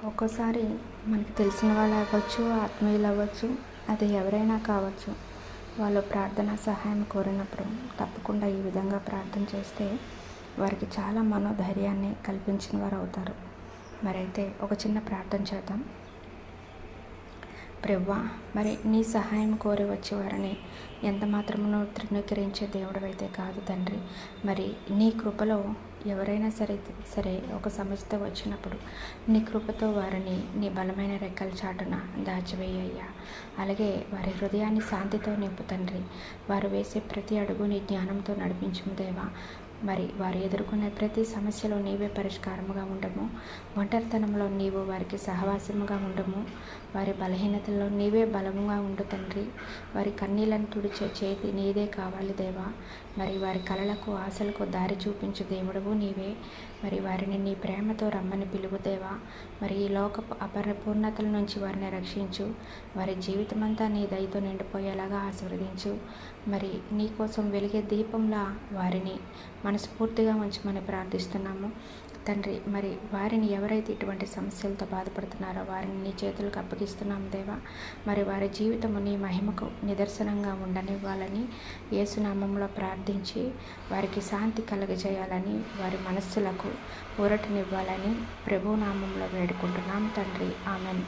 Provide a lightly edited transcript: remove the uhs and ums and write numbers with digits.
ఒక్కోసారి మనకి తెలిసిన వాళ్ళు అవ్వచ్చు, ఆత్మీయులు అవ్వచ్చు, అది ఎవరైనా కావచ్చు. వాళ్ళు ప్రార్థన సహాయం కోరినప్పుడు తప్పకుండా ఈ విధంగా ప్రార్థన చేస్తే వారికి చాలా మనోధైర్యాన్ని కల్పించిన వారు అవుతారు. మరైతే ఒక చిన్న ప్రార్థన చేద్దాం. ప్రభువా, మరి నీ సహాయం కోరి వచ్చేవారని ఎంత మాత్రమునో తృణీకరించే దేవుడవైతే కాదు తండ్రి. మరి నీ కృపలో ఎవరైనా సరే ఒక సమస్య వచ్చినప్పుడు నీ కృపతో వారిని నీ బలమైన రెక్కల చాటున దాచివేయ్యా. అలాగే వారి హృదయాన్ని శాంతితో నింపు తండ్రి. వారు వేసే ప్రతి అడుగు నీ జ్ఞానంతో నడిపించుము దేవా. మరి వారు ఎదుర్కొనే ప్రతి సమస్యలో నీవే పరిష్కారముగా ఉండము. ఒంటరితనంలో నీవు వారికి సహవాసముగా ఉండము. వారి బలహీనతల్లో నీవే బలముగా ఉండు తండ్రి. వారి కన్నీళ్లను తుడిచే చేతి నీదే కావాలి దేవా. మరి వారి కలలకు ఆశలకు దారి చూపించు దేవుడవు నీవే. మరి వారిని నీ ప్రేమతో రమ్మని పిలువు దేవా. మరి ఈ లోకపు అపరిపూర్ణతల నుంచి వారిని రక్షించు. వారి జీవితమంతా నీ దయతో నిండిపోయేలాగా ఆశీర్వదించు. మరి నీ కోసం వెలిగే దీపంలా వారిని మనస్ఫూర్తిగా ఉంచమని ప్రార్థిస్తున్నాము తండ్రి. మరి వారిని ఎవరైతే ఇటువంటి సమస్యలతో బాధపడుతున్నారో వారిని నీ చేతులకు అప్పగిస్తున్నాము దేవా. మరి వారి జీవితము నీ మహిమకు నిదర్శనంగా ఉండనివ్వాలని యేసునామంలో ప్రార్థించి వారికి శాంతి కలుగజేయాలని, వారి మనస్సులకు ఊరటనివ్వాలని ప్రభునామంలో వేడుకుంటున్నాం తండ్రి. ఆమెన్.